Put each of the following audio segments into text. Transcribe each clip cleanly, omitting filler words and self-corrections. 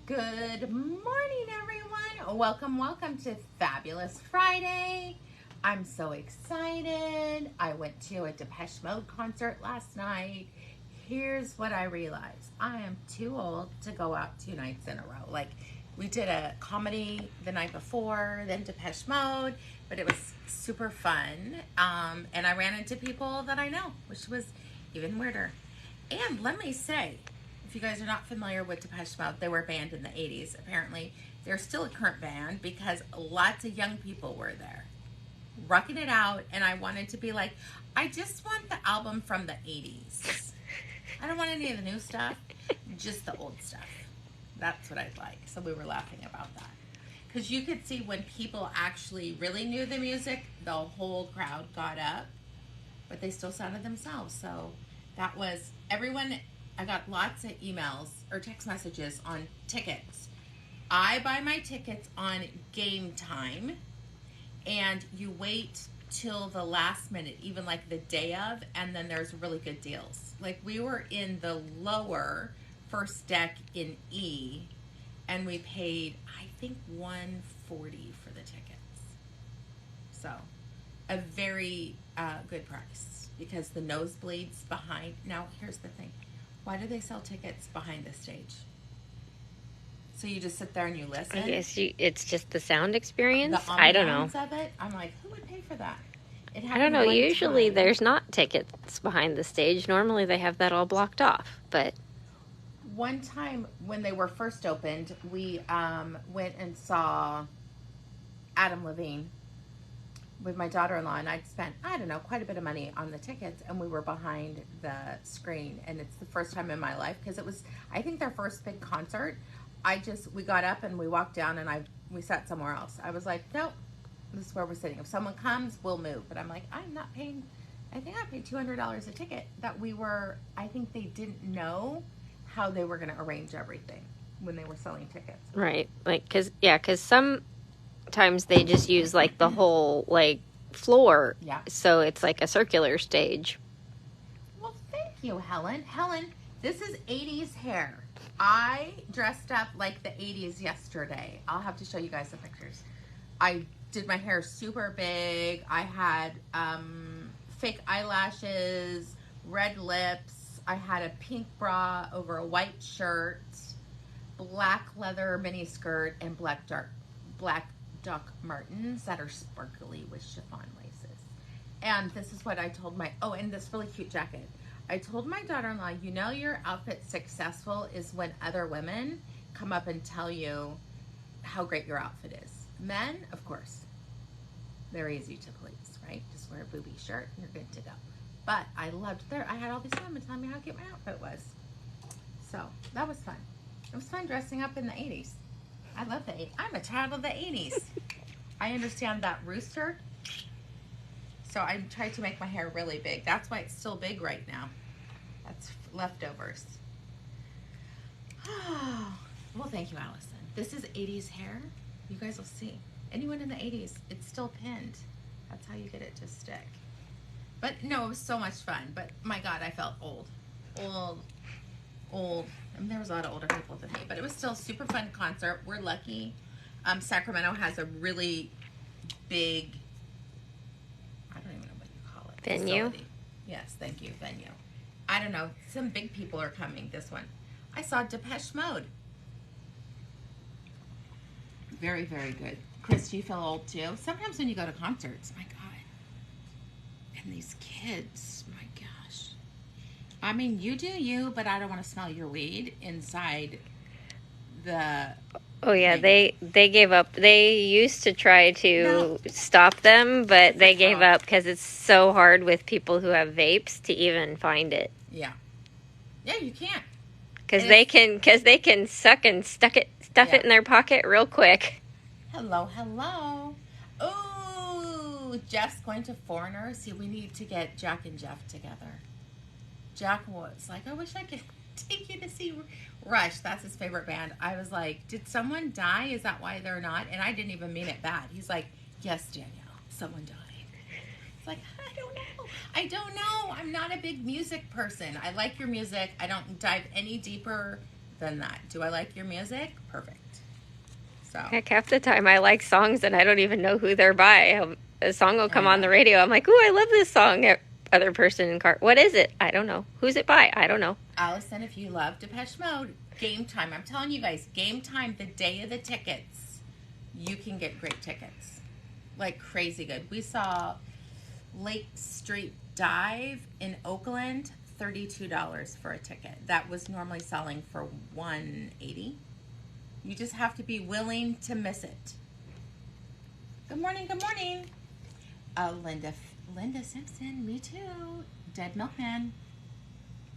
Good morning, everyone. Welcome to Fabulous Friday. I'm so excited. I went to a Depeche Mode concert last night. Here's what I realized. I am too old to go out 2 nights in a row. Like, we did a comedy the night before, then Depeche Mode, but it was super fun. And I ran into people that I know, which was even weirder. And let me say, if you guys are not familiar with Depeche Mode, they were a band in the 80s. Apparently, they're still a current band because lots of young people were there rocking it out. And I wanted to be like, I just want the album from the 80s. I don't want any of the new stuff, just the old stuff. That's what I'd like. So we were laughing about that. Because you could see when people actually really knew the music, the whole crowd got up, but they still sounded themselves. So that was everyone. I got lots of emails or text messages on tickets. I buy my tickets on game time, and you wait till the last minute, even like the day of, and then there's really good deals. Like, we were in the lower first deck in E, and we paid, I think, $140 for the tickets. So a very good price, because the nosebleeds behind. Now, here's the thing. Why do they sell tickets behind the stage? So you just sit there and you listen? I guess it's just the sound experience. The I don't know. of it. I'm like, who would pay for that? I don't know. Usually there's not tickets behind the stage. Normally they have that all blocked off. But one time when they were first opened, we went and saw Adam Levine with my daughter-in-law, and I'd spent, I don't know, quite a bit of money on the tickets, and we were behind the screen, and it's the first time in my life, because it was, I think, their first big concert. We got up and we walked down, and we sat somewhere else. I was like, nope, this is where we're sitting. If someone comes, we'll move. But I'm like, I'm not paying, I think I paid $200 a ticket that I think they didn't know how they were going to arrange everything when they were selling tickets. Right. Like, because sometimes they just use like the whole like floor. Yeah. So it's like a circular stage. Well, thank you, Helen. Helen, this is 80s hair. I dressed up like the 80s yesterday. I'll have to show you guys the pictures. I did my hair super big. I had fake eyelashes, red lips. I had a pink bra over a white shirt, black leather mini skirt, and black Doc Martens that are sparkly with chiffon laces. And this is what I told and this really cute jacket. I told my daughter-in-law, you know, your outfit's successful is when other women come up and tell you how great your outfit is. Men, of course, they're easy to please, right? Just wear a booby shirt and you're good to go. But I had all these women telling me how cute my outfit was. So that was fun. It was fun dressing up in the 80s. I love the 80s. I'm a child of the 80s. I understand that rooster. So I tried to make my hair really big. That's why it's still big right now. That's leftovers. Well, thank you, Allison. This is 80s hair. You guys will see. Anyone in the 80s, it's still pinned. That's how you get it to stick. But no, it was so much fun. But my God, I felt old. I mean, there was a lot of older people than me, but it was still a super fun concert. We're lucky. Sacramento has a really big, I don't even know what you call it. Venue? Facility. Yes, thank you, venue. I don't know. Some big people are coming this one. I saw Depeche Mode. Very, very good. Chris, do you feel old too? Sometimes when you go to concerts, my God. And these kids, my gosh. I mean, you do you, but I don't want to smell your weed inside the... Oh, yeah, they gave up. They used to try to stop them, but they gave up because it's so hard with people who have vapes to even find it. Yeah. Yeah, you can't. Because they can suck and stuff it in their pocket real quick. Hello. Ooh, Jeff's going to Foreigner. See, we need to get Jack and Jeff together. Jack was like, I wish I could take you to see Rush. That's his favorite band. I was like, did someone die? Is that why they're not? And I didn't even mean it bad. He's like, yes, Danielle, someone died. It's like, I don't know. I'm not a big music person. I like your music. I don't dive any deeper than that. Do I like your music? Perfect. So Heck, half the time I like songs and I don't even know who they're by. A song will come on the radio. I'm like, ooh, I love this song. Other person in car. What is it? I don't know. Who's it by? I don't know. Allison, if you love Depeche Mode, Game Time. I'm telling you guys, Game Time, the day of the tickets, you can get great tickets. Like crazy good. We saw Lake Street Dive in Oakland, $32 for a ticket. That was normally selling for $180. You just have to be willing to miss it. Good morning, good morning. Linda Simpson, me too. Dead Milkman.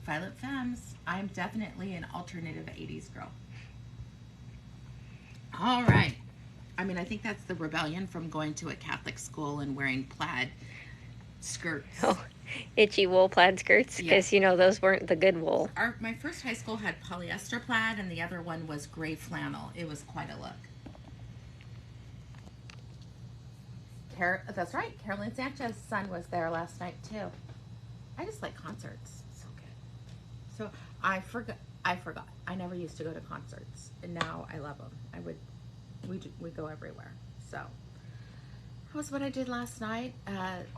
Violet Femmes. I'm definitely an alternative 80s girl. All right. I mean, I think that's the rebellion from going to a Catholic school and wearing plaid skirts. Oh, itchy wool plaid skirts, because you know those weren't the good wool. My first high school had polyester plaid, and the other one was gray flannel. It was quite a look. That's right. Carolyn Sanchez's son was there last night too. I just like concerts. So good. So I forgot. I never used to go to concerts, and now I love them. We go everywhere. So that was what I did last night.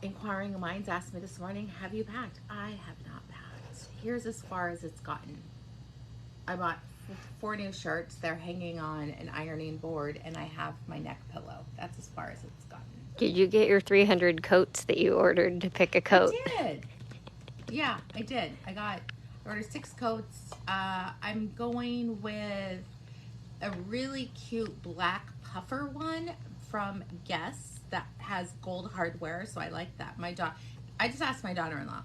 Inquiring Minds asked me this morning, have you packed? I have not packed. Here's as far as it's gotten. I bought 4 new shirts. They're hanging on an ironing board, and I have my neck pillow. That's as far as it's gotten. Did you get your 300 coats that you ordered to pick a coat? I did. Yeah, I did. I ordered 6 coats. I'm going with a really cute black puffer one from Guess that has gold hardware, so I like that. I just asked my daughter-in-law,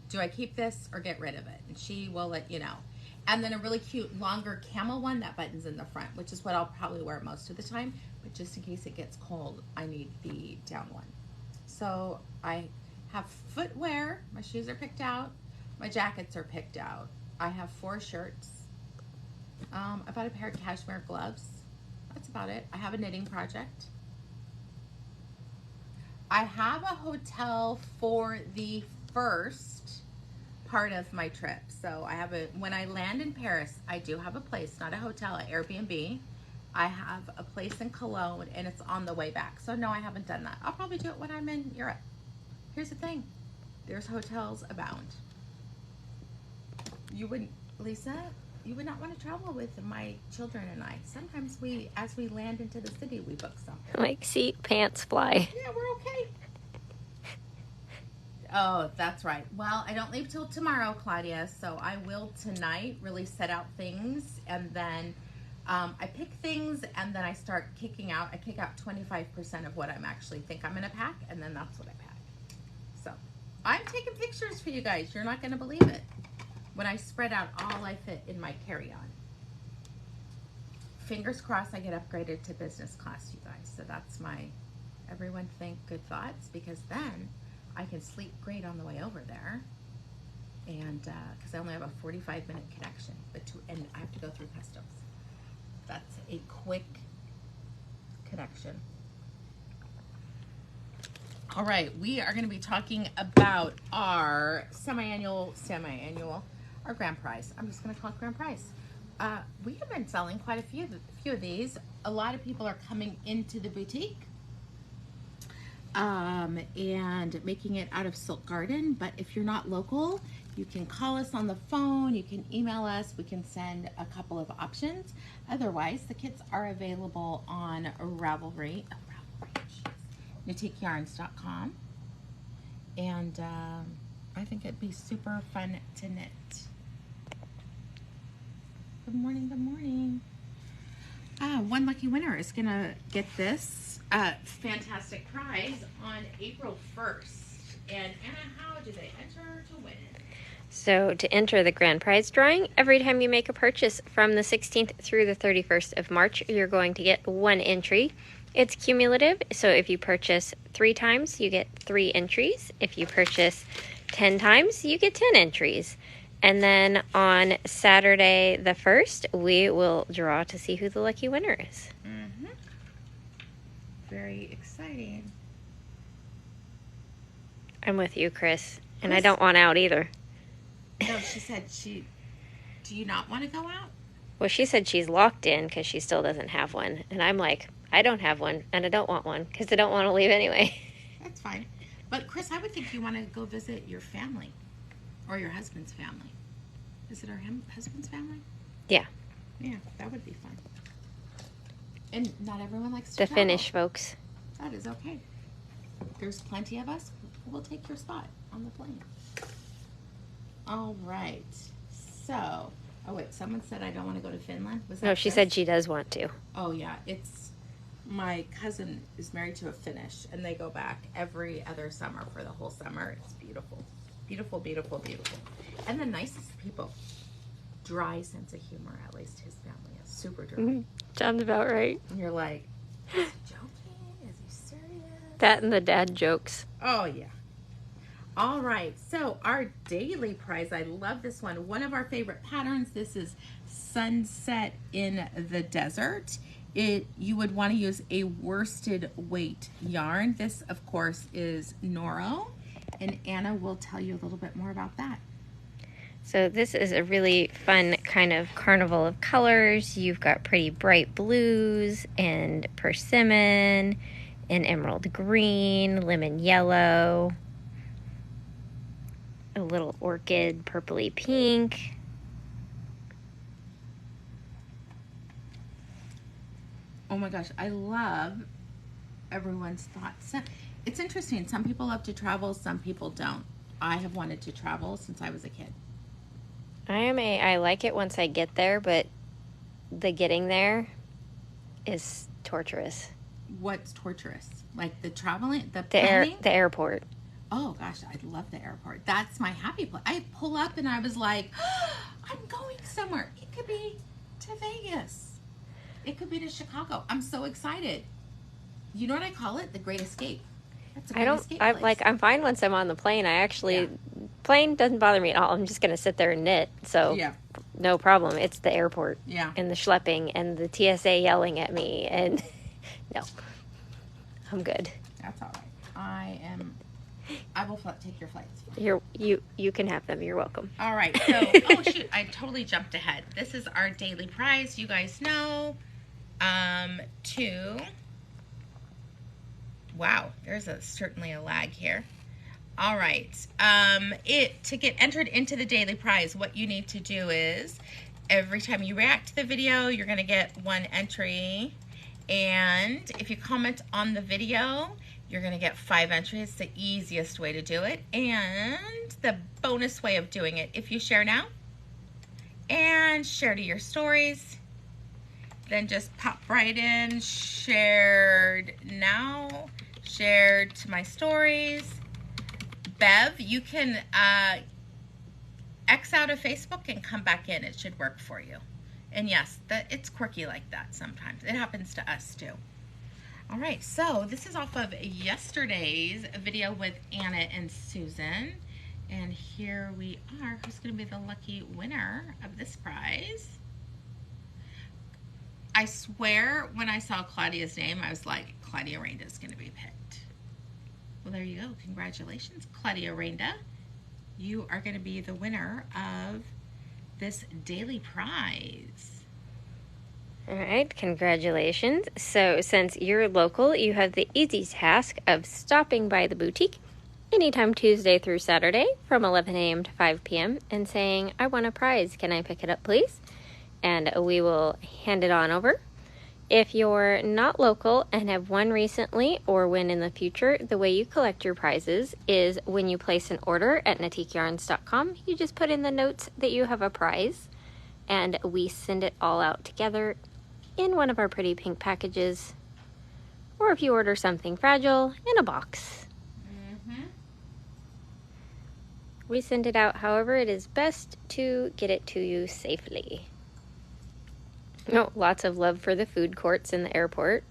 do I keep this or get rid of it? And she will let you know. And then a really cute longer camel one that buttons in the front, which is what I'll probably wear most of the time. But just in case it gets cold, I need the down one. So I have footwear. My shoes are picked out. My jackets are picked out. I have 4 shirts. I bought a pair of cashmere gloves. That's about it. I have a knitting project. I have a hotel for the first part of my trip. So when I land in Paris, I do have a place, not a hotel, an Airbnb. I have a place in Cologne, and it's on the way back. So no, I haven't done that. I'll probably do it when I'm in Europe. Here's the thing. There's hotels abound. Lisa, you would not want to travel with my children and I. Sometimes as we land into the city, we book something. Like seat, pants, fly. Yeah, we're okay. Oh, that's right. Well, I don't leave till tomorrow, Claudia, so I will tonight really set out things, and then I pick things, and then I start kicking out. I kick out 25% of what I'm actually think I'm going to pack, and then that's what I pack. So I'm taking pictures for you guys. You're not going to believe it. When I spread out all I fit in my carry-on. Fingers crossed I get upgraded to business class, you guys. So that's everyone think good thoughts, because then I can sleep great on the way over there, and because I only have a 45-minute connection, and I have to go through customs. That's a quick connection. All right, we are going to be talking about our semi-annual, our grand prize. I'm just going to call it grand prize. We have been selling quite a few of these. A lot of people are coming into the boutique and making it out of Silk Garden. But if you're not local, you can call us on the phone, you can email us, we can send a couple of options. Otherwise, the kits are available on NitiqueYarns.com. And I think it'd be super fun to knit. Good morning, good morning. One lucky winner is gonna get this fantastic prize on April 1st. And Anna, how do they enter to win? So to enter the grand prize drawing, every time you make a purchase from the 16th through the 31st of March, you're going to get 1 entry. It's cumulative, so if you purchase 3 times, you get 3 entries. If you purchase 10 times, you get 10 entries. And then on Saturday the 1st, we will draw to see who the lucky winner is. Mm-hmm. Very exciting. I'm with you, Chris. And I don't want out either. No, she said do you not want to go out? Well, she said she's locked in because she still doesn't have one. And I'm like, I don't have one, and I don't want one because I don't want to leave anyway. That's fine. But, Chris, I would think you want to go visit your family or your husband's family. Is it our husband's family? Yeah. Yeah, that would be fun. And not everyone likes to The travel. Finnish folks. That is okay. There's plenty of us who will take your spot on the plane. All right. So, oh wait, someone said I don't want to go to Finland. Was that No, she Chris? said she does want to. Oh yeah, it's my cousin is married to a Finnish, and they go back every other summer for the whole summer. It's beautiful, beautiful, beautiful, beautiful, and the nicest people. Dry sense of humor. At least his family is super dry. Mm-hmm. Sounds about right. And you're like, is he joking? Is he serious? That and the dad jokes. Oh yeah. All right, so our daily prize, I love this one. One of our favorite patterns, this is Sunset in the Desert. You would want to use a worsted weight yarn. This, of course, is Noro, and Anna will tell you a little bit more about that. So this is a really fun kind of carnival of colors. You've got pretty bright blues and persimmon and emerald green, lemon yellow, a little orchid purpley pink. Oh my gosh, I love everyone's thoughts. It's interesting. Some people love to travel, some people don't. I have wanted to travel since I was a kid. I like it once I get there, but the getting there is torturous. What's torturous? Like the traveling, the planning? The airport. Oh gosh, I love the airport. That's my happy place. I pull up and I was like, oh, I'm going somewhere. It could be to Vegas. It could be to Chicago. I'm so excited. You know what I call it? The Great Escape. That's a great escape place. I'm fine once I'm on the plane. Plane doesn't bother me at all. I'm just going to sit there and knit. So yeah. No problem. It's the airport. Yeah. And the schlepping and the TSA yelling at me. And no, I'm good. That's all right. I will take your flights. You can have them. You're welcome. All right. So, oh shoot, I totally jumped ahead. This is our daily prize. You guys know, wow, there's certainly a lag here. All right. To get entered into the daily prize, what you need to do is every time you react to the video, you're going to get one entry. And if you comment on the video, you're going to get 5 entries. It's the easiest way to do it. And the bonus way of doing it, if you share now and share to your stories, then just pop right in, shared now, shared to my stories. Bev, you can X out of Facebook and come back in. It should work for you. And yes, it's quirky like that sometimes. It happens to us too. All right, so this is off of yesterday's video with Anna and Susan. And here we are. Who's going to be the lucky winner of this prize? I swear when I saw Claudia's name, I was like, Claudia Rainda is going to be picked. Well, there you go. Congratulations, Claudia Rainda. You are going to be the winner of this daily prize. All right, congratulations. So since you're local, you have the easy task of stopping by the boutique anytime Tuesday through Saturday from 11 a.m. to 5 p.m. and saying, I want a prize. Can I pick it up, please? And we will hand it on over. If you're not local and have won recently or win in the future, the way you collect your prizes is when you place an order at natiqueyarns.com, you just put in the notes that you have a prize, and we send it all out together in one of our pretty pink packages, or if you order something fragile, in a box. We send it out however it is best to get it to you safely. Oh, lots of love for the food courts in the airport.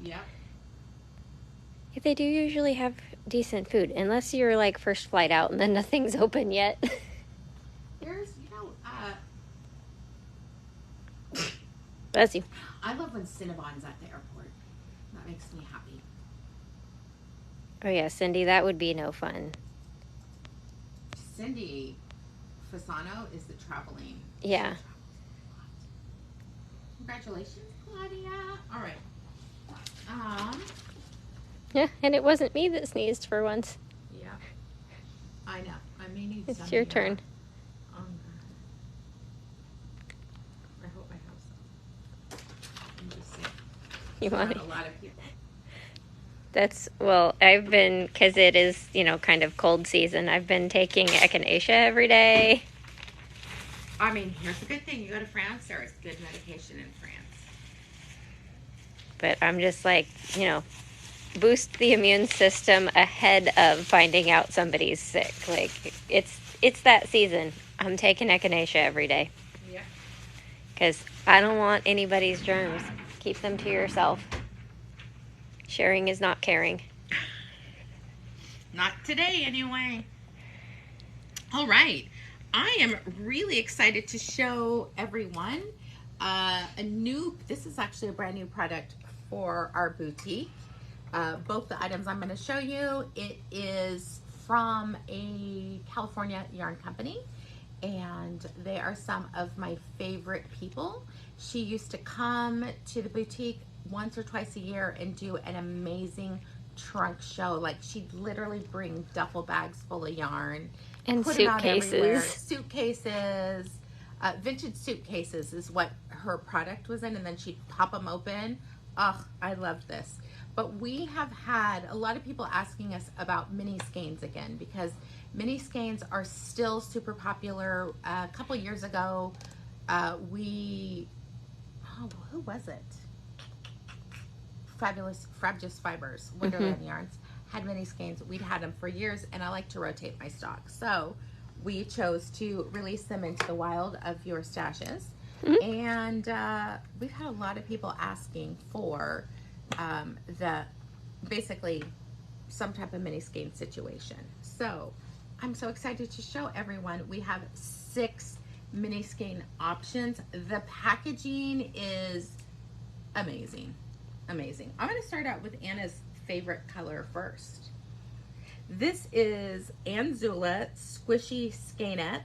Yeah. They do usually have decent food, unless you're like first flight out and then nothing's open yet. There's, Bless you. I love when Cinnabon's at the airport. That makes me happy. Oh yeah, Cindy, that would be no fun. Cindy Fasano is the traveling. Yeah. Congratulations, Claudia. All right. Yeah, and it wasn't me that sneezed for once. Yeah. I know. I may need some. It's your turn. I hope I have some. Let me just see. You want a lot of people. That's, well, I've been, because it is, you know, kind of cold season, I've been taking echinacea every day. I mean, here's a good thing. You go to France, there is good medication in France. But I'm just like, you know, boost the immune system ahead of finding out somebody's sick. Like, it's that season. I'm taking echinacea every day. Yeah. Because I don't want anybody's germs. Keep them to yourself. Sharing is not caring. Not today, anyway. All right. I am really excited to show everyone this is actually a brand new product for our boutique. Both the items I'm going to show you, it is from a California yarn company, and they are some of my favorite people. She used to come to the boutique once or twice a year and do an amazing trunk show. Like, she'd literally bring duffel bags full of yarn and suitcases. Suitcases, vintage suitcases is what her product was in, and then she'd pop them open. Ugh, I loved this. But we have had a lot of people asking us about mini skeins again, because mini skeins are still super popular. A couple years ago, who was it? Fabulous Fibers, Wonderland Yarns, had mini skeins. We'd had them for years, and I like to rotate my stock. So we chose to release them into the wild of your stashes. And we've had a lot of people asking for basically some type of mini skein situation. So I'm so excited to show everyone. We have 6 mini skein options. The packaging is amazing. Amazing. I'm going to start out with Anna's favorite color first. This is Anzula Squishy Skeinettes.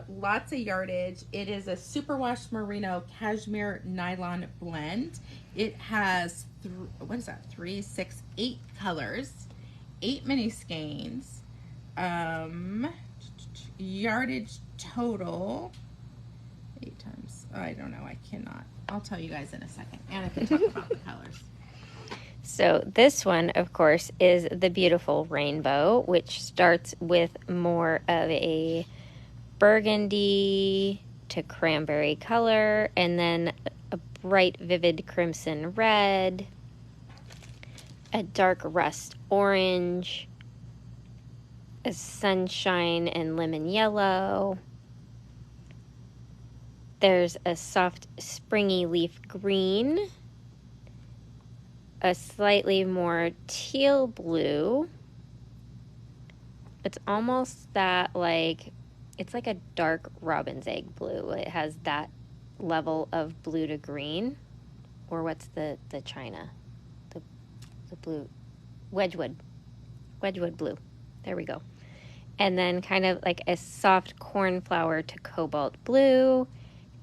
Lots of yardage. It is a Superwash Merino Cashmere Nylon blend. It has 8 colors, 8 mini skeins. Yardage total 8 times. I don't know. I cannot. I'll tell you guys in a second. Anna can talk about the colors. So this one, of course, is the beautiful rainbow, which starts with more of a burgundy to cranberry color, and then a bright, vivid crimson red, a dark rust orange, a sunshine and lemon yellow. There's a soft, springy leaf green, a slightly more teal blue. It's almost that, like, it's like a dark robin's egg blue. It has that level of blue to green. Or what's the china? The blue. Wedgwood blue. There we go. And then kind of like a soft cornflower to cobalt blue.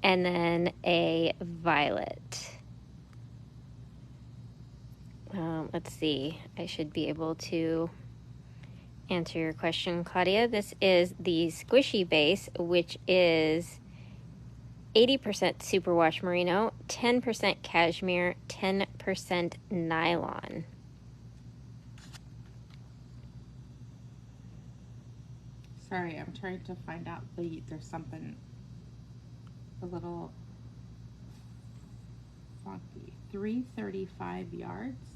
And then a violet. Let's see. I should be able to answer your question, Claudia. This is the Squishy base, which is 80% Superwash Merino, 10% Cashmere, 10% Nylon. Sorry, I'm trying to find out there's something a little funky. 335 yards.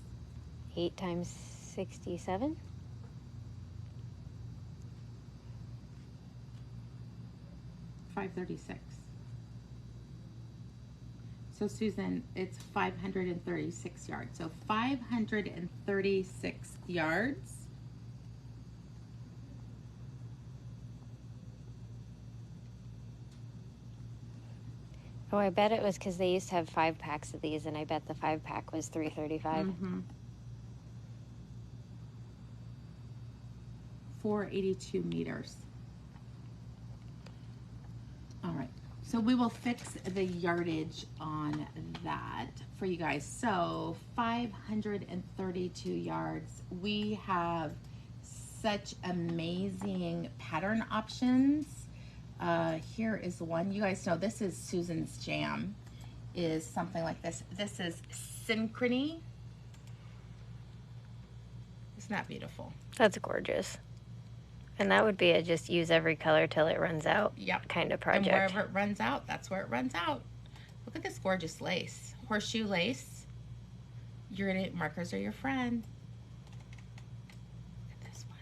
8 times 67. $536. So Susan, it's 536 yards. So 536 yards. Oh, I bet it was because they used to have 5 packs of these, and I bet the 5-pack was $335. 482 meters. All right. So we will fix the yardage on that for you guys. So 532 yards. We have such amazing pattern options. Here is one. You guys know this is Susan's jam, is something like this. This is Synchrony. Isn't that beautiful? That's gorgeous. And that would be a just use every color till it runs out kind of project. And wherever it runs out, that's where it runs out. Look at this gorgeous lace. Horseshoe lace. Your markers are your friend. Look at this one.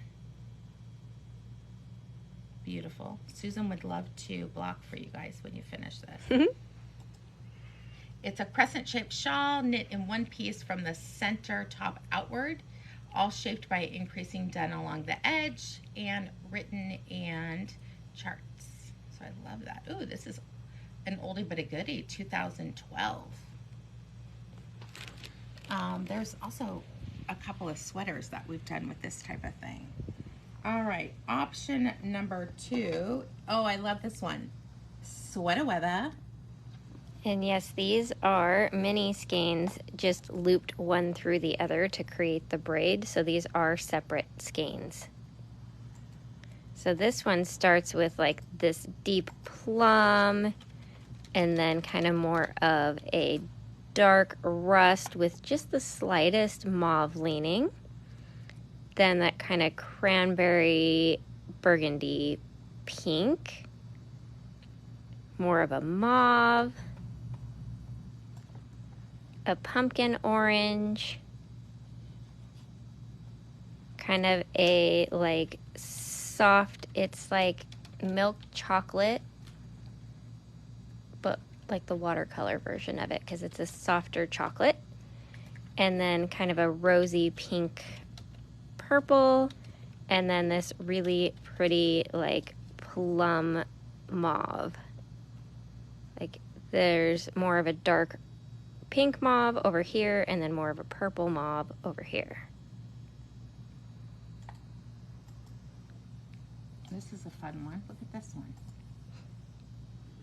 Beautiful. Susan would love to block for you guys when you finish this. It's a crescent-shaped shawl knit in one piece from the center top outward, all shaped by increasing done along the edge and written and charts. So I love that. Ooh, this is an oldie but a goodie, 2012. There's also a couple of sweaters that we've done with this type of thing. All right, option number 2. Oh, I love this one. Sweater weather. And yes, these are mini skeins just looped one through the other to create the braid. So these are separate skeins. So this one starts with like this deep plum and then kind of more of a dark rust with just the slightest mauve leaning. Then that kind of cranberry burgundy pink, more of a mauve, a pumpkin orange, kind of a like soft, it's like milk chocolate, but like the watercolor version of it because it's a softer chocolate, and then kind of a rosy pink purple, and then this really pretty like plum mauve. Like there's more of a dark pink mauve over here and then more of a purple mauve over here. This is a fun one. Look at this one.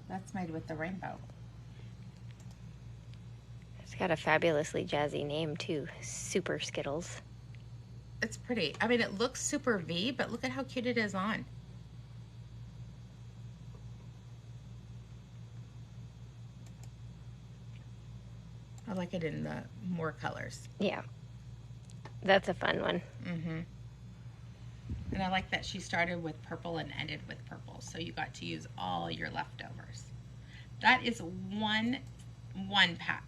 That's made with the rainbow. It's got a fabulously jazzy name too, Super Skittles. It's pretty. I mean, it looks super V, but look at how cute it is on. I like it in the more colors. Yeah, that's a fun one. Mm-hmm. And I like that she started with purple and ended with purple, so you got to use all your leftovers. That is one pack.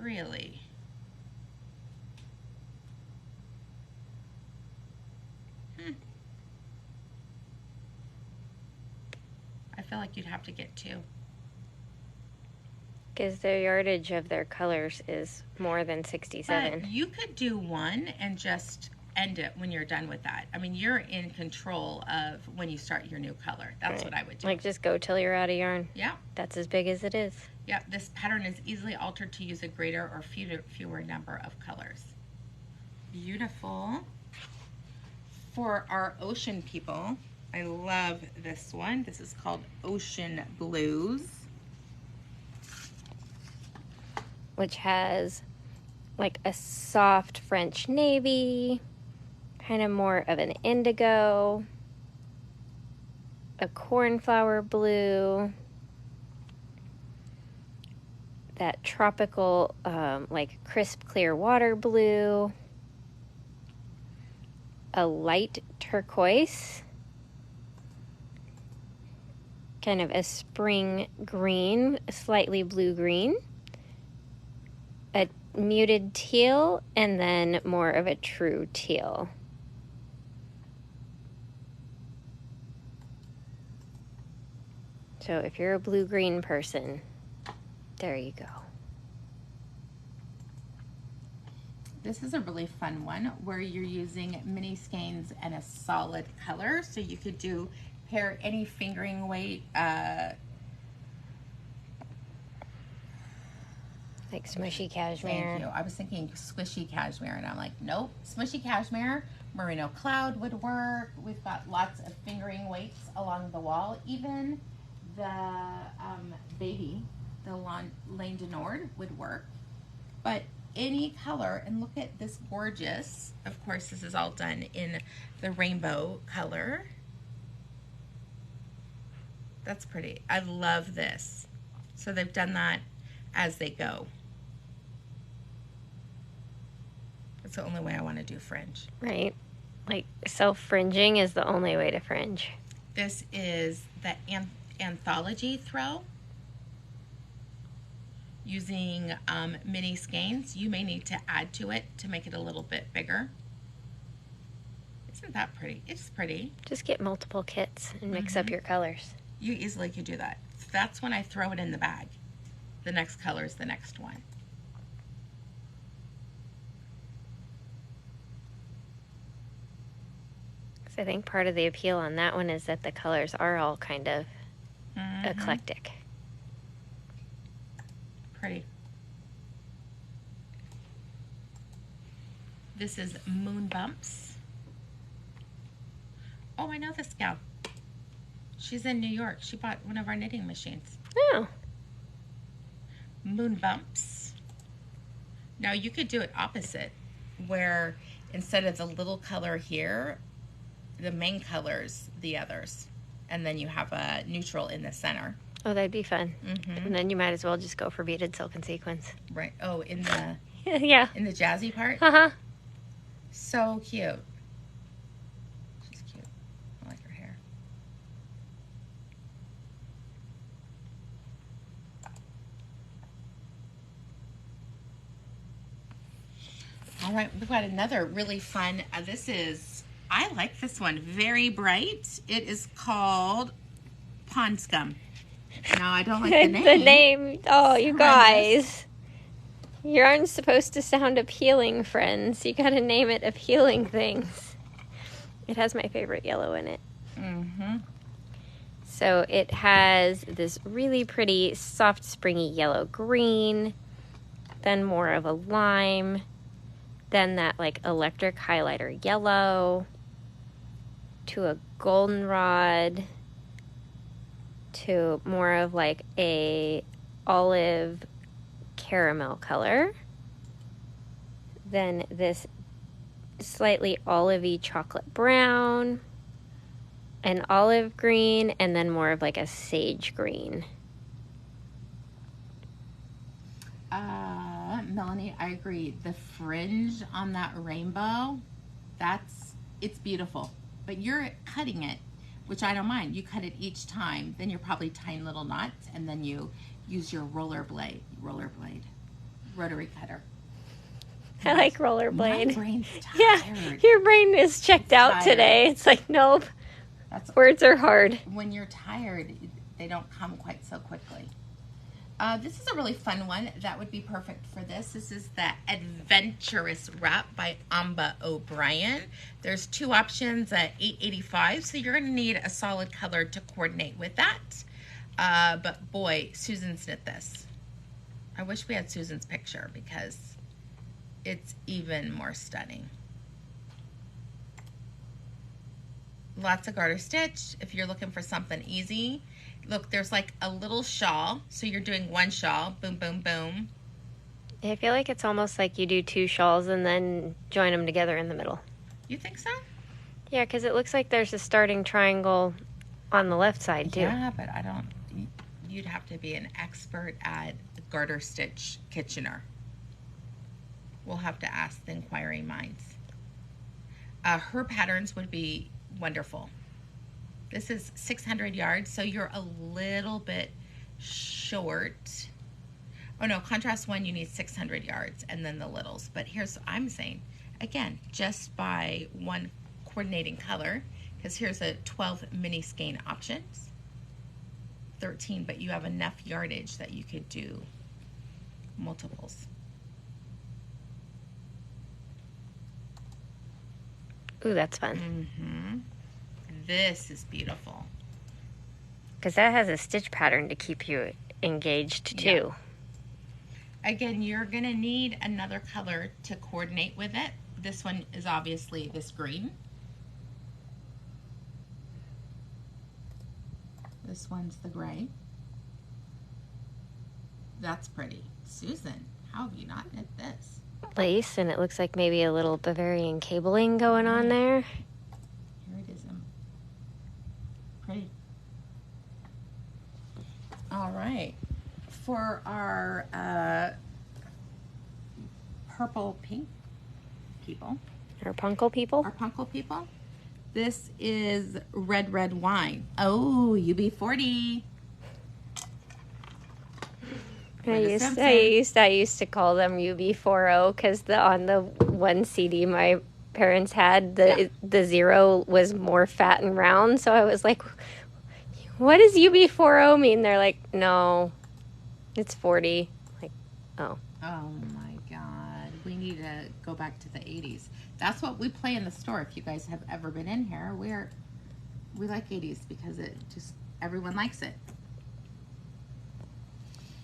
Really. I feel like you'd have to get 2. Because the yardage of their colors is more than 67. But you could do 1 and just end it when you're done with that. I mean, you're in control of when you start your new color. That's right. What I would do. Like just go till you're out of yarn. Yeah. That's as big as it is. Yeah, this pattern is easily altered to use a greater or fewer number of colors. Beautiful. For our ocean people, I love this one. This is called Ocean Blues. Which has like a soft French navy, kind of more of an indigo, a cornflower blue, that tropical like crisp clear water blue, a light turquoise, kind of a spring green, slightly blue green, a muted teal, and then more of a true teal. So if you're a blue-green person, there you go. This is a really fun one where you're using mini skeins and a solid color. So you could pair any fingering weight, like smushy cashmere. Thank you. I was thinking squishy cashmere, and I'm like, nope. Smushy cashmere, merino cloud would work. We've got lots of fingering weights along the wall. Even the baby, the Lane de Nord would work. But any color, and look at this gorgeous, of course this is all done in the rainbow color. That's pretty. I love this. So they've done that as they go. That's the only way I want to do fringe. Right. Like self-fringing is the only way to fringe. This is the anthology throw. Using mini skeins. You may need to add to it to make it a little bit bigger. Isn't that pretty? It's pretty. Just get multiple kits and mix up your colors. You easily could do that. That's when I throw it in the bag. The next color is the next one. I think part of the appeal on that one is that the colors are all kind of eclectic. Pretty. This is Moon Bumps. Oh, I know this gal. She's in New York. She bought one of our knitting machines. Oh. Moon Bumps. Now you could do it opposite, where instead of the little color here, the main colors the others, and then you have a neutral in the center. Oh, that'd be fun. And then you might as well just go for beaded silk and sequins. Right. Oh, in the yeah, in the jazzy part. So cute. She's cute. I like her hair. All right, we've got another really fun. I like this one. Very bright. It is called Pond Scum. No, I don't like the name. The name. Oh, you guys. You aren't supposed to sound appealing, friends. You gotta name it appealing things. It has my favorite yellow in it. So it has this really pretty, soft, springy yellow-green, then more of a lime, then that like electric highlighter yellow, to a goldenrod, to more of like a olive caramel color, then this slightly olivey chocolate brown, an olive green, and then more of like a sage green. Melanie, I agree. The fringe on that rainbow, it's beautiful. But you're cutting it, which I don't mind. You cut it each time, then you're probably tying little knots, and then you use your rotary cutter. I like rollerblade. My brain's tired. Yeah, your brain is checked out today. It's like, nope. Words are hard. When you're tired, they don't come quite so quickly. This is a really fun one. That would be perfect for this. This is the Adventurous Wrap by Amba O'Brien. There's two options at $8.85, so you're going to need a solid color to coordinate with that. But boy, Susan's knit this. I wish we had Susan's picture because it's even more stunning. Lots of garter stitch if you're looking for something easy. Look, there's like a little shawl, so you're doing one shawl, boom, boom, boom. I feel like it's almost like you do two shawls and then join them together in the middle. You think so? Yeah, because it looks like there's a starting triangle on the left side too. Yeah, but I don't, you'd have to be an expert at garter stitch Kitchener. We'll have to ask the inquiring minds. Her patterns would be wonderful. This is 600 yards, so you're a little bit short. Oh no, contrast one, you need 600 yards, and then the littles. But here's what I'm saying. Again, just by one coordinating color, because here's a 12 mini skein options. 13, but you have enough yardage that you could do multiples. Ooh, that's fun. This is beautiful. Because that has a stitch pattern to keep you engaged too. Yeah. Again, you're going to need another color to coordinate with it. This one is obviously this green. This one's the gray. That's pretty. Susan, how have you not knit this? Lace, and it looks like maybe a little Bavarian cabling going on there. Here it is. Pretty. All right. For our purple pink people. Our punkle people. Our punkle people. This is red wine. Oh, UB40. I used to call them UB40 because on the one CD my parents had, the zero was more fat and round. So I was like, what does UB40 mean? They're like, no, it's 40. Like, oh. Oh my God. We need to go back to the 80s. That's what we play in the store. If you guys have ever been in here, we like 80s because it just, everyone likes it.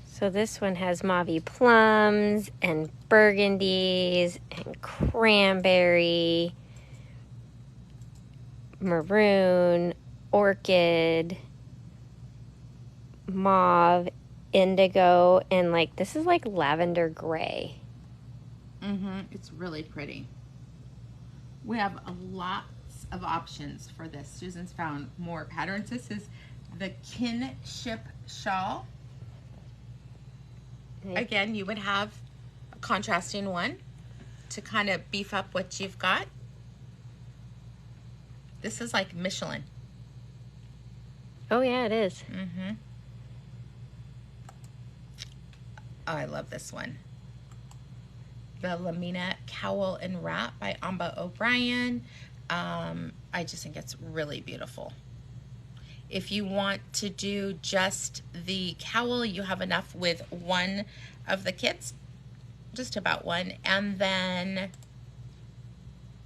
So this one has mauvey plums and burgundies and cranberry, maroon, orchid, mauve, indigo, and like this is like lavender gray. It's really pretty. We have lots of options for this. Susan's found more patterns. This is the kinship shawl. Again, you would have a contrasting one to kind of beef up what you've got. This is like Michelin. Oh yeah, it is. Oh, I love this one. The Lamina Cowl and Wrap by Amba O'Brien. I just think it's really beautiful. If you want to do just the cowl, you have enough with one of the kits, just about one, and then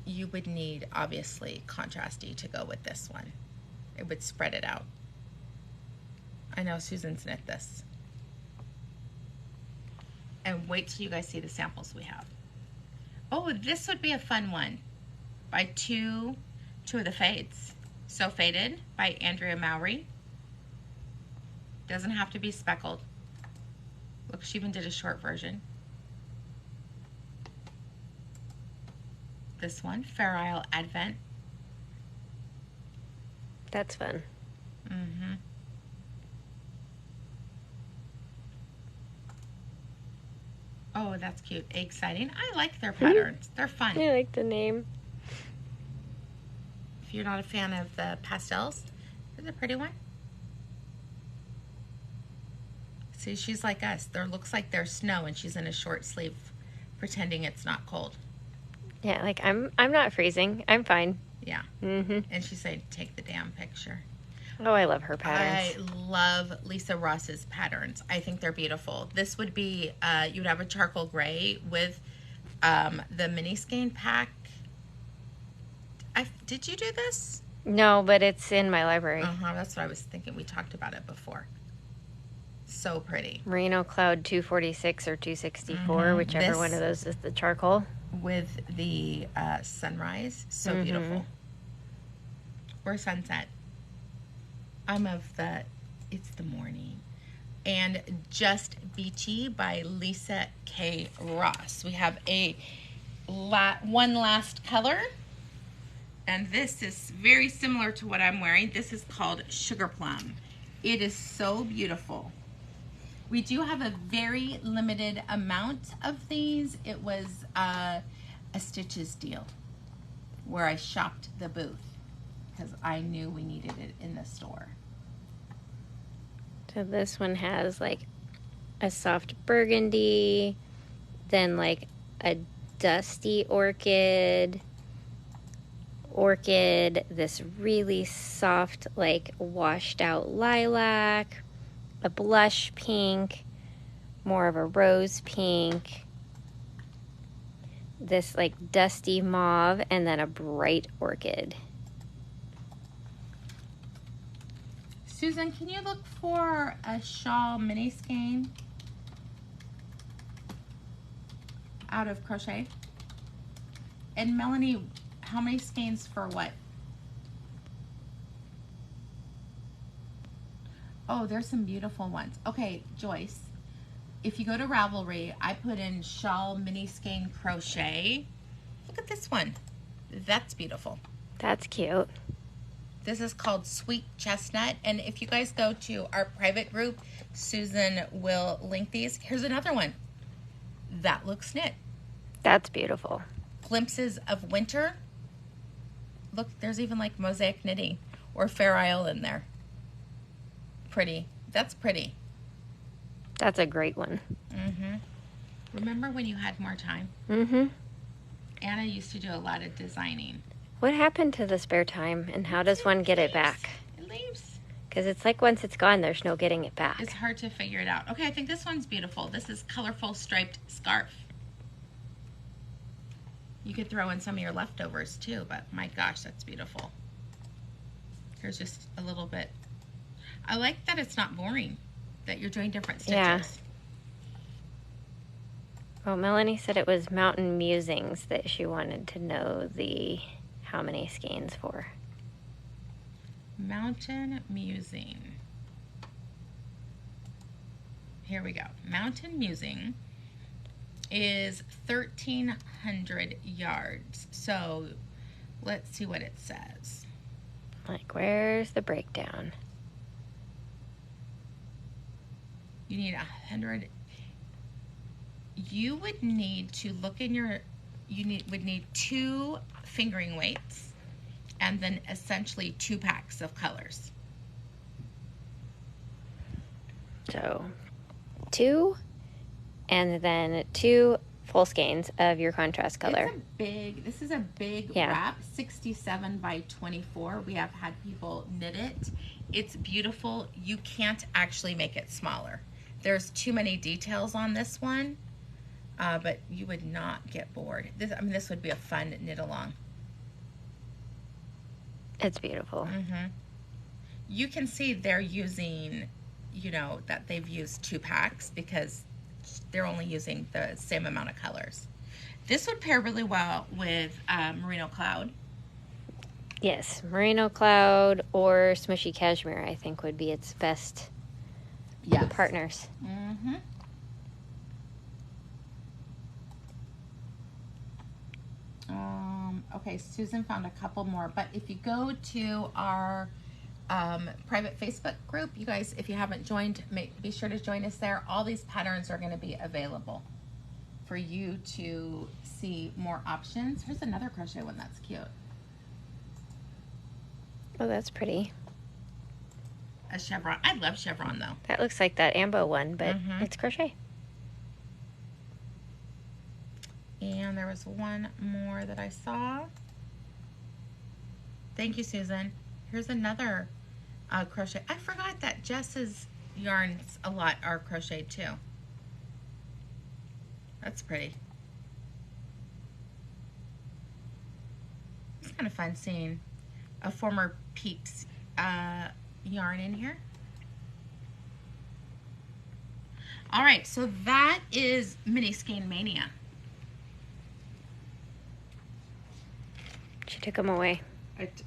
you would need, obviously, contrasty to go with this one. It would spread it out. I know Susan's knit this. And wait till you guys see the samples we have. Oh, this would be a fun one by two of the fades. So Faded by Andrea Mowry. Doesn't have to be speckled. Look, she even did a short version. This one, Fair Isle Advent. That's fun. Oh, that's cute. Exciting. I like their patterns. They're fun. I like the name. If you're not a fan of the pastels, this is a pretty one. See, she's like us. There looks like there's snow and she's in a short sleeve pretending it's not cold. Yeah, like I'm not freezing. I'm fine. Yeah. And she's saying, take the damn picture. Oh, I love her patterns. I love Lisa Ross's patterns. I think they're beautiful. This would be, you'd have a charcoal gray with the mini skein pack. Did you do this? No, but it's in my library. That's what I was thinking. We talked about it before. So pretty. Merino Cloud 246 or 264, whichever one of those is the charcoal. With the sunrise. So beautiful. Or sunset. I'm of the, it's the morning. And Just Beachy by Lisa K. Ross. We have a one last color. And this is very similar to what I'm wearing. This is called Sugar Plum. It is so beautiful. We do have a very limited amount of these. It was a Stitches deal where I shopped the booth because I knew we needed it in the store. So this one has like a soft burgundy, then like a dusty orchid, this really soft like washed out lilac, a blush pink, more of a rose pink, this like dusty mauve, and then a bright orchid. Susan, can you look for a shawl mini skein out of crochet? And Melanie, how many skeins for what? Oh, there's some beautiful ones. Okay, Joyce, if you go to Ravelry, I put in shawl mini skein crochet. Look at this one. That's beautiful. That's cute. This is called Sweet Chestnut. And if you guys go to our private group, Susan will link these. Here's another one. That looks knit. That's beautiful. Glimpses of Winter. Look, there's even like mosaic knitting or Fair Isle in there. Pretty. That's pretty. That's a great one. Mm-hmm. Remember when you had more time? Mm-hmm. Anna used to do a lot of designing. What happened to the spare time, and how does one get it back? It leaves. Because it's like once it's gone, there's no getting it back. It's hard to figure it out. Okay, I think this one's beautiful. This is colorful striped scarf. You could throw in some of your leftovers too, but my gosh, that's beautiful. Here's just a little bit. I like that it's not boring, that you're doing different stitches. Yeah. Well, Melanie said it was Mountain Musings that she wanted to know how many skeins for. Mountain Musing. Here we go. Mountain Musing is 1,300 yards. So let's see what it says. Like, where's the breakdown? You need 100. You would need to look in your, would need 2 fingering weights and then essentially 2 packs of colors. So 2, and then 2 full skeins of your contrast color. This is a big wrap, 67 by 24. We have had people knit it. It's beautiful. You can't actually make it smaller. There's too many details on this one, but you would not get bored. This would be a fun knit along. It's beautiful. Mm-hmm. You can see they're using, that they've used 2 packs because they're only using the same amount of colors. This would pair really well with Merino Cloud. Yes, Merino Cloud or Smushy Cashmere, I think, would be its best partners. Mm-hmm. Okay, Susan found a couple more, but if you go to our private Facebook group, you guys, if you haven't joined, be sure to join us there. All these patterns are going to be available for you to see more options. Here's another crochet one that's cute. Oh, that's pretty. A chevron. I love chevron though. That looks like that Ambo one, but it's crochet. And there was one more that I saw. Thank you, Susan. Here's another crochet. I forgot that Jess's yarns a lot are crocheted too. That's pretty. It's kind of fun seeing a former Pete's yarn in here. All right, so that is Mini Skein Mania. She took them away.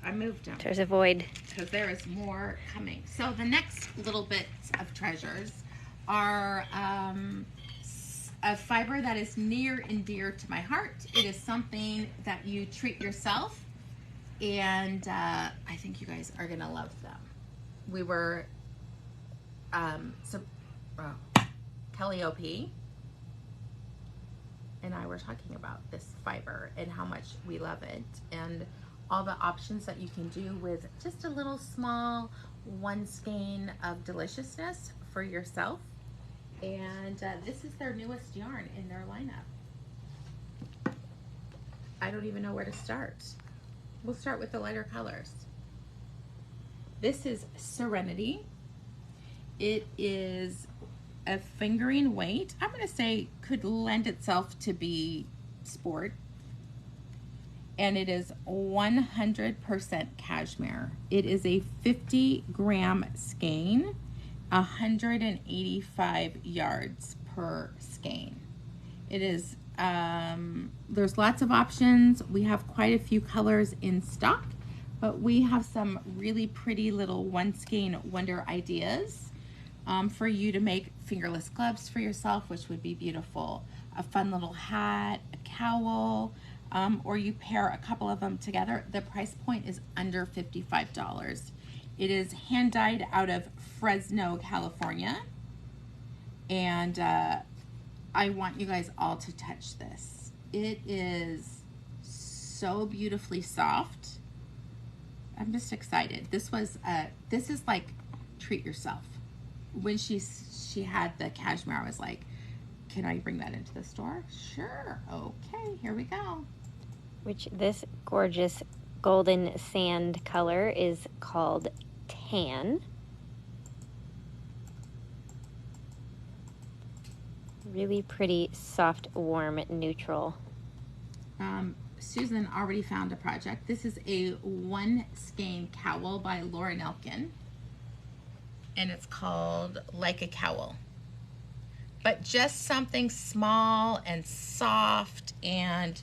I moved them. There's a void. Because there is more coming. So the next little bits of treasures are a fiber that is near and dear to my heart. It is something that you treat yourself, and I think you guys are gonna love them. We were Kelly OP and I were talking about this fiber and how much we love it, and all the options that you can do with just a little small 1 skein of deliciousness for yourself. And this is their newest yarn in their lineup. I don't even know where to start. We'll start with the lighter colors. This is Serenity. It is a fingering weight. I'm going to say could lend itself to be sport. And it is 100% cashmere. It is a 50-gram skein, 185 yards per skein. It is, there's lots of options. We have quite a few colors in stock, but we have some really pretty little 1 skein wonder ideas for you to make fingerless gloves for yourself, which would be beautiful. A fun little hat, a cowl, or you pair a couple of them together. The price point is under $55. It is hand dyed out of Fresno, California. And I want you guys all to touch this. It is so beautifully soft. I'm just excited. This is like treat yourself. When she had the cashmere, I was like, can I bring that into the store? Sure. Okay, here we go. Which this gorgeous golden sand color is called tan. Really pretty, soft, warm, neutral. Susan already found a project. This is a one skein cowl by Laura Nelkin. And it's called Like a Cowl. But just something small and soft and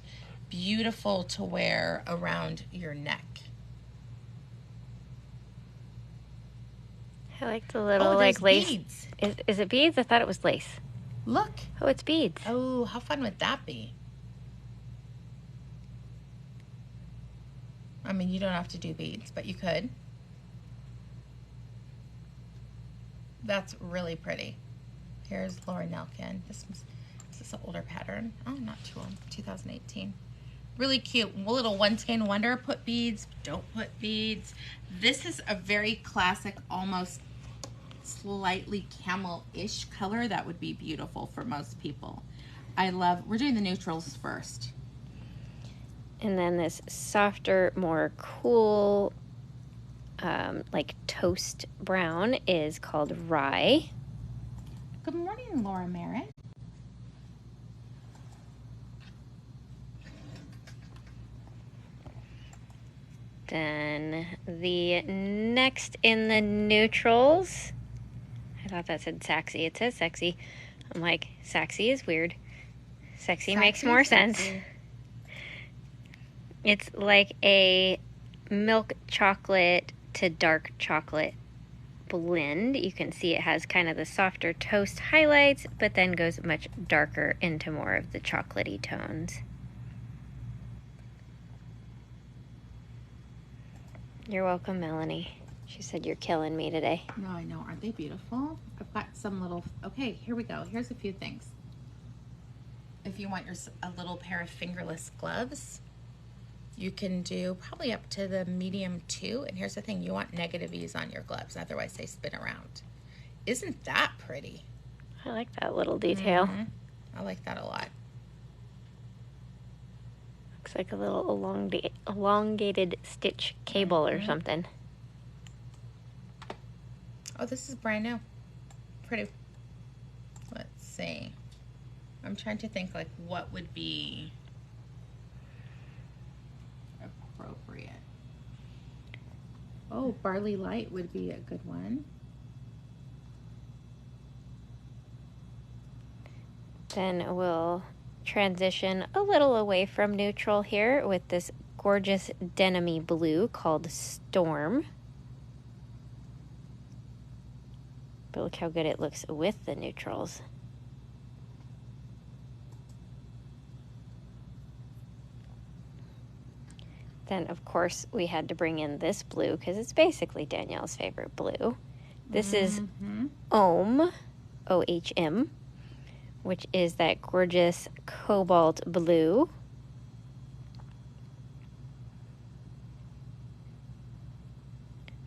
beautiful to wear around your neck. I like the little like lace. Beads. Is it beads? I thought it was lace. Look. Oh, it's beads. Oh, how fun would that be? I mean, you don't have to do beads, but you could. That's really pretty. Here's Laura Nelkin. This is an older pattern. Oh, not too old. 2018. Really cute. Little one skein wonder. Put beads. Don't put beads. This is a very classic, almost slightly camel-ish color that would be beautiful for most people. We're doing the neutrals first. And then this softer, more cool, like toast brown is called Rye. Good morning, Laura Merritt. Then the next in the neutrals, I thought that said sexy. It says sexy. I'm like, sexy is weird. Sexy makes more sense. It's like a milk chocolate to dark chocolate blend. You can see it has kind of the softer toast highlights, but then goes much darker into more of the chocolatey tones. You're welcome, Melanie. She said you're killing me today. No, I know. Aren't they beautiful? I've got some little... Okay, here we go. Here's a few things. If you want a little pair of fingerless gloves, you can do probably up to the medium 2. And here's the thing. You want negative ease on your gloves. Otherwise, they spin around. Isn't that pretty? I like that little detail. Mm-hmm. I like that a lot. Looks like a little elongated stitch cable or something. Oh, this is brand new. Pretty. Let's see. I'm trying to think like what would be appropriate. Oh, Barley Light would be a good one. Then we'll transition a little away from neutral here with this gorgeous denim-y blue called Storm. But look how good it looks with the neutrals. Then, of course, we had to bring in this blue because it's basically Danielle's favorite blue. This is OHM, O-H-M, which is that gorgeous cobalt blue.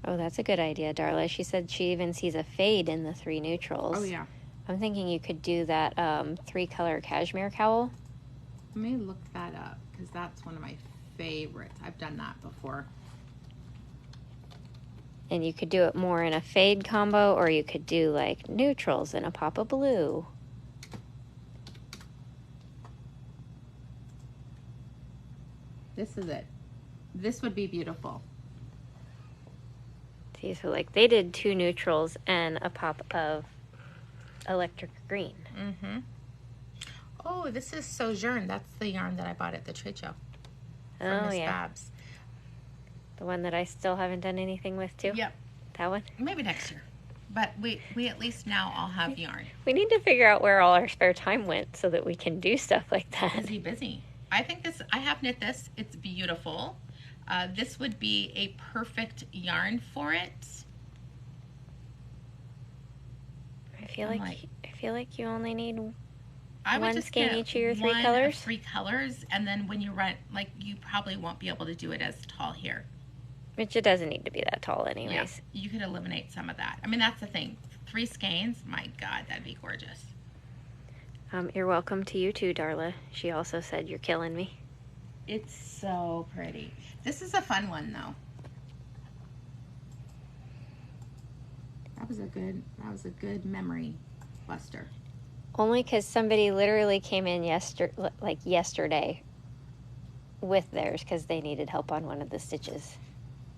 Oh, that's a good idea, Darla. She said she even sees a fade in the 3 neutrals. Oh, yeah. I'm thinking you could do that 3-color cashmere cowl. Let me look that up because that's one of my favorites. I've done that before. And you could do it more in a fade combo, or you could do like neutrals and a pop of blue. This is it. This would be beautiful. See, so like they did 2 neutrals and a pop of electric green. Mm-hmm. Oh, this is Sojourn. That's the yarn that I bought at the trade show. From Miss Babs. The one that I still haven't done anything with too? Yep. That one? Maybe next year. But we at least now all have yarn. We need to figure out where all our spare time went so that we can do stuff like that. Busy. I have knit this. It's beautiful. This would be a perfect yarn for it. I feel like you only need I would one just skein get each of your three one of colors. 3 colors, and then when you run, like, you probably won't be able to do it as tall here. Which it doesn't need to be that tall anyways. Yeah, you could eliminate some of that. I mean, that's the thing. 3 skeins, my God, that'd be gorgeous. You're welcome to you too, Darla. She also said you're killing me. It's so pretty. This is a fun one, though. That was a good memory buster. Only because somebody literally came in yesterday with theirs because they needed help on one of the stitches.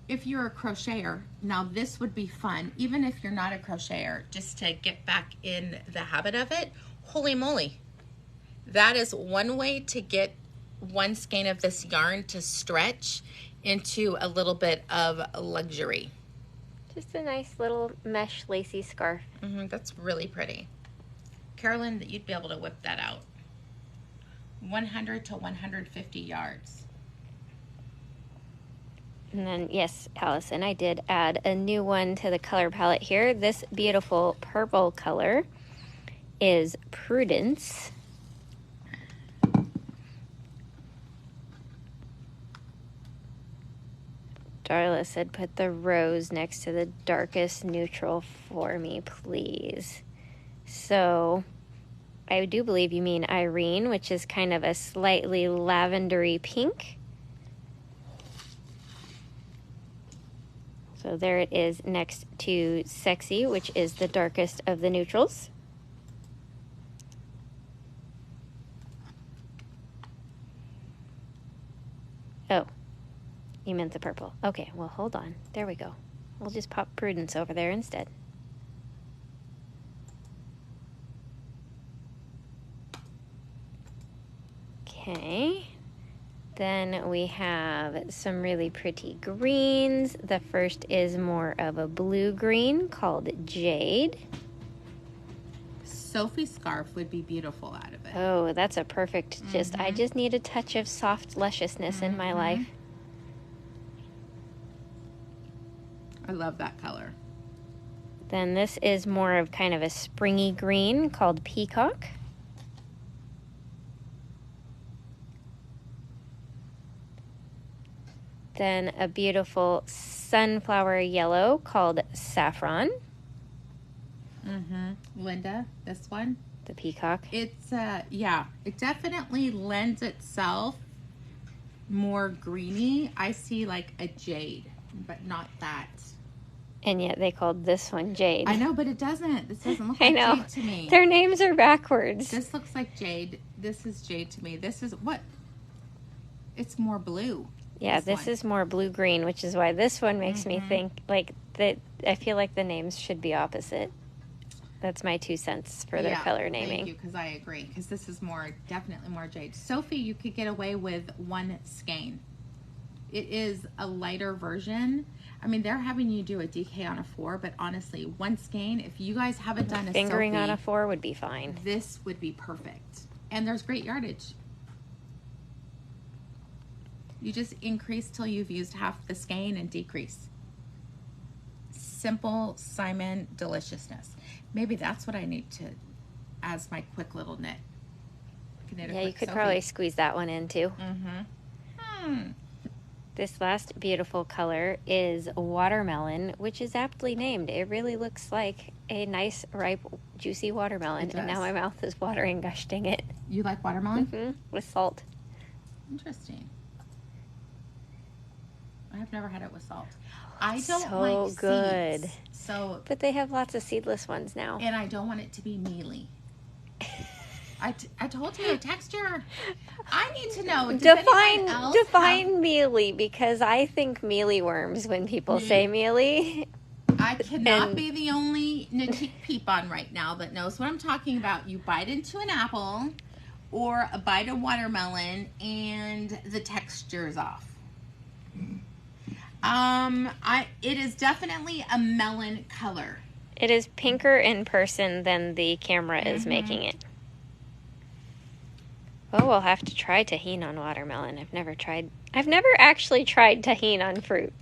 If you're a crocheter, now this would be fun, even if you're not a crocheter, just to get back in the habit of it. Holy moly. That is one way to get one skein of this yarn to stretch into a little bit of luxury. Just a nice little mesh lacy scarf. That's really pretty. Carolyn, you'd be able to whip that out. 100 to 150 yards. And then, yes, Allison, I did add a new one to the color palette here. This beautiful purple color is Prudence. Darla said, put the rose next to the darkest neutral for me, please. So, I do believe you mean Irene, which is kind of a slightly lavendery pink. So there it is next to Sexy, which is the darkest of the neutrals. Oh, you meant the purple. Okay, well, hold on. There we go. We'll just pop Prudence over there instead. Okay. Then we have some really pretty greens. The first is more of a blue green called Jade. Sophie's scarf would be beautiful out of it. Oh, that's a perfect, I just need a touch of soft lusciousness in my life. I love that color. Then this is more of kind of a springy green called Peacock. Then a beautiful sunflower yellow called Saffron. Linda, this one? The peacock. It's, yeah, it definitely lends itself more greeny. I see like a jade, but not that. And yet they called this one Jade. I know, but it doesn't. This doesn't look like jade to me. Their names are backwards. This looks like jade. This is jade to me. This is what? It's more blue. Yeah, this is more blue-green, which is why this one makes me think like that. I feel like the names should be opposite. That's my 2 cents for their color naming. Thank you, because I agree. Because this is definitely more jade. Sophie, you could get away with one skein. It is a lighter version. I mean, they're having you do a DK on a 4, but honestly, one skein, if you guys haven't done a fingering Sophie, on a 4 would be fine. This would be perfect. And there's great yardage. You just increase till you've used half the skein and decrease. Simple Simon deliciousness. Maybe that's what I need to, as my quick little knit. Yeah, you could probably squeeze that one in too. This last beautiful color is Watermelon, which is aptly named. It really looks like a nice, ripe, juicy watermelon. And now my mouth is watering, gosh dang it. You like watermelon? With salt. Interesting. I've never had it with salt. I don't so like good. Seeds, so, but they have lots of seedless ones now. And I don't want it to be mealy. I told you, texture. I need to know. Define mealy, because I think mealy worms when people say mealy. I cannot be the only Natique peep-on right now that knows what I'm talking about. You bite into an apple or a bite of watermelon and the texture is off. It is definitely a melon color. It is pinker in person than the camera is making it. Oh, we'll have to try tahine on watermelon. I've never actually tried tahine on fruit,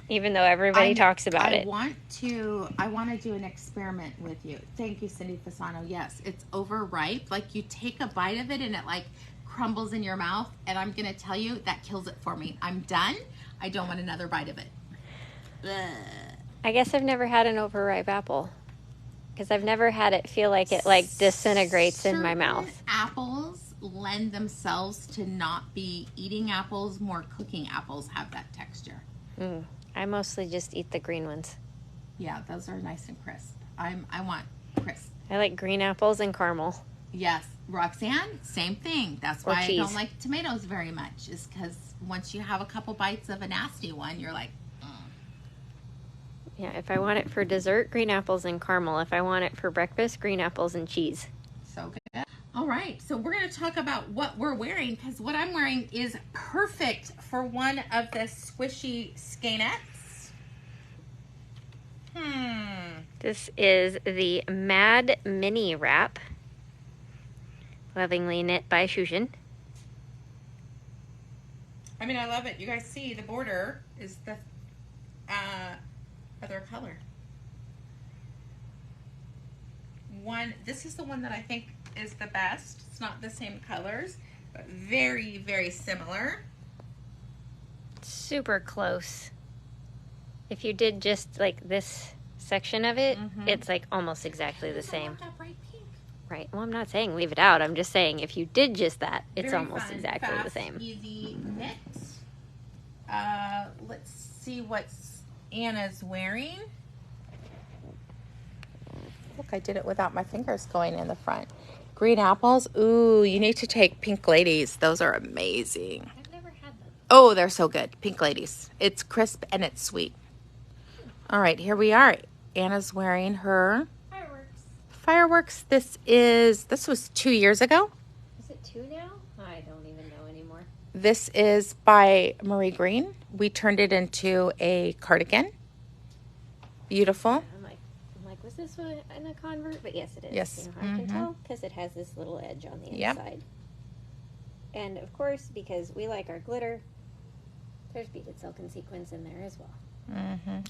even though everybody talks about it. I want to do an experiment with you. Thank you, Cindy Fasano. Yes, it's overripe. Like, you take a bite of it and it like crumbles in your mouth, and I'm gonna tell you that kills it for me. I'm done. I don't want another bite of it. Ugh. I guess I've never had an overripe apple, because I've never had it feel like it like disintegrates in my mouth. Apples lend themselves to not be eating apples. More cooking apples have that texture. I mostly just eat the green ones. Yeah, those are nice and crisp. I want crisp. I like green apples and caramel. Yes, Roxanne, same thing. That's why cheese. I don't like tomatoes very much, is because once you have a couple bites of a nasty one, you're like, Yeah, if I want it for dessert, green apples and caramel. If I want it for breakfast, green apples and cheese. so good. All right, so we're going to talk about what we're wearing, because what I'm wearing is perfect for one of the Squishy Skeinettes. This is the Mad Mini Wrap, lovingly knit by Shushin. I mean, I love it. You guys see the border is the other color. This is the one that I think is the best. It's not the same colors, but very, very similar. Super close. If you did just like this section of it, it's like almost exactly the same. I want that bright pink. Right. Well, I'm not saying leave it out. I'm just saying if you did just that, it's Very almost fun, exactly fast, the same. Easy knit. Let's see what Anna's wearing. Look, I did it without my fingers going in the front. Green apples. Ooh, you need to take Pink Ladies. Those are amazing. I've never had them. Oh, they're so good. Pink Ladies. It's crisp and it's sweet. All right, here we are. Anna's wearing her Fireworks. This was 2 years ago. Is it 2 now? I don't even know anymore. This is by Marie Green. We turned it into a cardigan. Beautiful. I'm like, was this one in a convert? But yes, it is. Yes. You know how I can tell? Because it has this little edge on the inside. And of course, because we like our glitter, there's beaded silken sequins in there as well.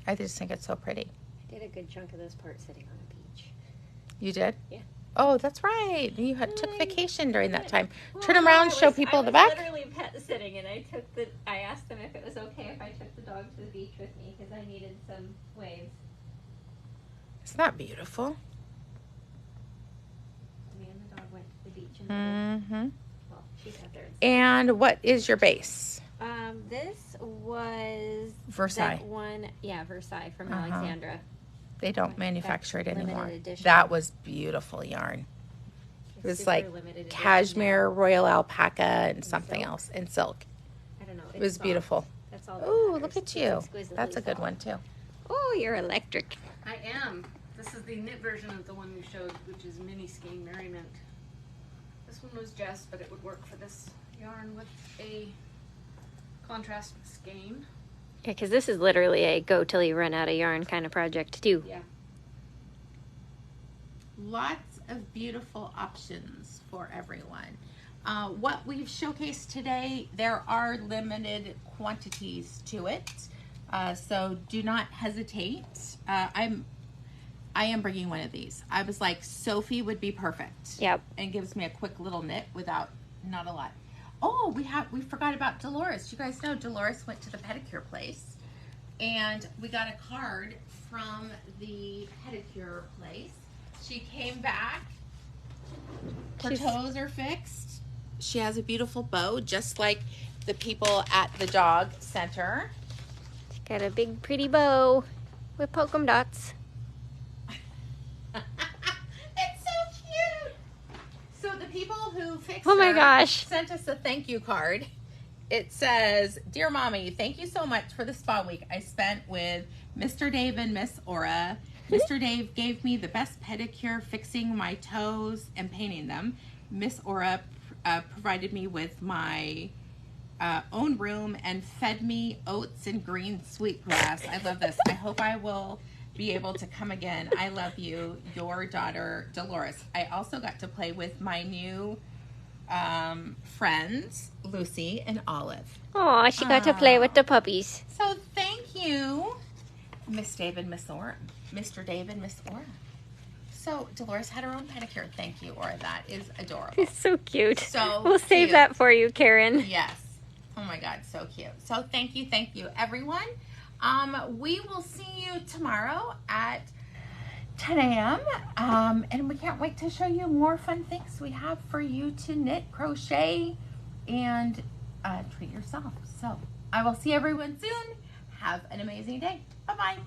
I just think it's so pretty. I did a good chunk of this part sitting on a beach. You did? Yeah. Oh, that's right. You took vacation during that time. Turn around, show people the back. I was literally pet sitting, and I asked them if it was okay if I took the dog to the beach with me because I needed some waves. It's not beautiful. Me and the dog went to the beach. And well, she sat there. And what is your base? This was Versailles. That one, Versailles from Alexandra. They don't manufacture it anymore. Edition. That was beautiful yarn. It was like cashmere, now. royal alpaca, and something else, and silk. I don't know. It was beautiful. That's all. Oh, look at you. That's a good one too. Oh, you're electric. I am. This is the knit version of the one we showed, which is mini skein Merry Mint. This one was Jess, but it would work for this yarn with a contrast skein. Yeah, because this is literally a go till you run out of yarn kind of project too. Yeah. Lots of beautiful options for everyone. What we've showcased today, there are limited quantities to it, so do not hesitate. I am bringing one of these. I was like, Sophie would be perfect. Yep. And gives me a quick little knit without not a lot. Oh, we forgot about Dolores. You guys know Dolores went to the pedicure place, and we got a card from the pedicure place. She came back. Her toes are fixed. She has a beautiful bow, just like the people at the dog center. She's got a big pretty bow with polka dots. It's so cute. So the people who fixed my her gosh. sent us a thank you card. It says, "Dear Mommy, thank you so much for the spa week I spent with Mr. Dave and Miss Aura. Mr. Dave gave me the best pedicure, fixing my toes and painting them. Miss Aura provided me with my own room and fed me oats and green sweetgrass. I love this. I hope I will be able to come again. I love you, your daughter, Dolores. I also got to play with my new friends, Lucy and Olive. Oh, she got to play with the puppies. So thank you, Miss Dave and Miss Laura. Mr. Dave and Miss Laura. So Dolores had her own pedicure. Thank you, Laura. That is adorable. It's so cute. So we'll save that for you, Karen. Yes. Oh my God, so cute. So thank you, everyone. We will see you tomorrow at 10 a.m. And we can't wait to show you more fun things we have for you to knit, crochet, and treat yourself. So I will see everyone soon. Have an amazing day. Bye-bye.